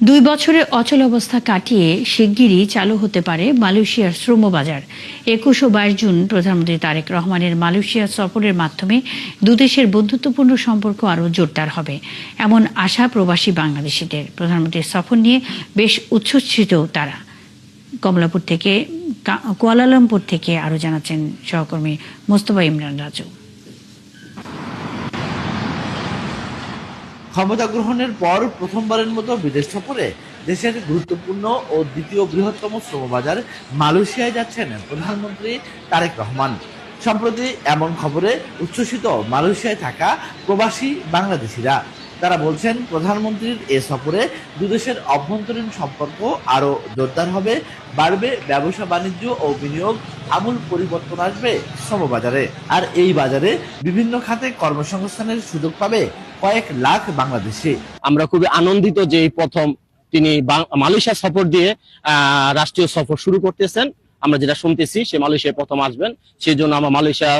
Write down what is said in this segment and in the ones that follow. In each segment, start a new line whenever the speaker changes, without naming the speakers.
2 বছরের অচল অবস্থা কাটিয়ে শিগগিরই চালু হতে পারে মালয়েশিয়ার শ্রমবাজার। 21 ও 22 জুন প্রধানমন্ত্রী তারেক রহমানের মালয়েশিয়া সফরের মাধ্যমে দুদেশের বন্ধুত্বপূর্ণ সম্পর্ক আরও জোরদার হবে, এমন আশা প্রবাসী বাংলাদেশিদের। প্রধানমন্ত্রীর সফর নিয়ে বেশ উচ্ছ্বসিত তারা। কুয়ালালামপুর থেকে আরও জানাচ্ছেন সহকর্মী মোস্তফা ইমরান রাজু।
ক্ষমতা গ্রহণের পর প্রথমবারের মতো বিদেশ সফরে দেশের গুরুত্বপূর্ণ ও দ্বিতীয় বৃহত্তম শ্রমবাজার মালয়েশিয়ায় যাচ্ছেন প্রধানমন্ত্রী তারেক রহমান। সম্প্রতি এমন খবরে উচ্ছ্বসিত মালয়েশিয়ায় থাকা প্রবাসী বাংলাদেশিরা। তারা বলছেন, প্রধানমন্ত্রীর এ সফরে দুদেশের অভ্যন্তরীণ সম্পর্ক আরও জোরদার হবে, বাড়বে ব্যবসা বাণিজ্য ও বিনিয়োগ, আমূল পরিবর্তন আসবে শ্রমবাজারে। আর এই বাজারে বিভিন্ন খাতে কর্মসংস্থানের সুযোগ পাবে কয়েক লাখ বাংলাদেশি।
আমরা খুবই আনন্দিত যে এই প্রথম তিনি মালয়েশিয়া সফর দিয়ে রাষ্ট্রীয় সফর শুরু করতেছেন। আমরা যেটা শুনতেছি সে মালয়েশিয়া প্রথম আসবেন, সেই জন্য আমরা মালয়েশিয়া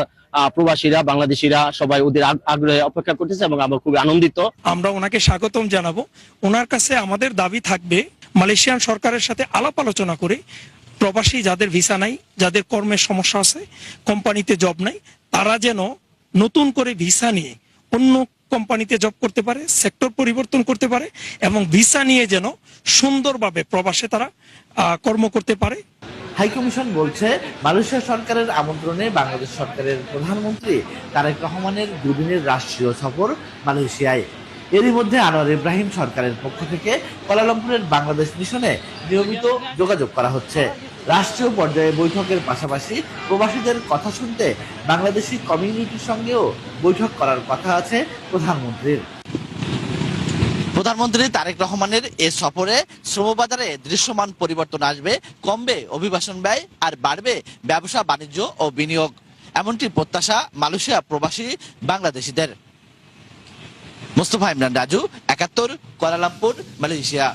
প্রবাসীরা বাংলাদেশিরা সবাই ওদের আগ্রহে অপেক্ষা করতেছে এবং আমরা খুবই আনন্দিত।
আমরা ওনাকে স্বাগতম জানাবো। ওনার কাছে আমাদের দাবি থাকবে মালয়েশিয়ান সরকারের সাথে আলাপ আলোচনা করে প্রবাসী যাদের ভিসা নাই, যাদের কর্মের সমস্যা আছে, কোম্পানিতে জব নাই, তারা যেন নতুন করে ভিসা নিয়ে অন্য কোম্পানিতে জব করতে পারে, সেক্টর পরিবর্তন করতে পারে এবং ভিসা নিয়ে যেন সুন্দরভাবে প্রবাসে তারা কর্ম করতে পারে।
হাইকমিশন বলছে, মালয়েশিয়া সরকারের আমন্ত্রণে বাংলাদেশ সরকারের প্রধানমন্ত্রী তারেক রহমানের দুদিনের রাষ্ট্রীয় সফর মালয়েশিয়ায়। এরই মধ্যে আনোয়ার ইব্রাহিম সরকারের পক্ষ থেকে কুয়ালালামপুরের বাংলাদেশ মিশনে নিয়মিত যোগাযোগ করা হচ্ছে। রাষ্ট্রীয় পর্যায়ে বৈঠকের পাশাপাশি প্রবাসীদের কথা শুনতে বাংলাদেশি কমিউনিটির সঙ্গেও বৈঠক করার কথা আছে প্রধানমন্ত্রীর। প্রধানমন্ত্রী তারেক রহমানের এ সফরে শ্রমবাজারে দৃশ্যমান পরিবর্তন আসবে, কমবে অভিবাসন ব্যয় আর বাড়বে ব্যবসা বাণিজ্য ও বিনিয়োগ, এমনটি প্রত্যাশা মালয়েশিয়া প্রবাসী বাংলাদেশিদের। Mostafa Imran Raju, 71, Kuala Lumpur, Malaysia.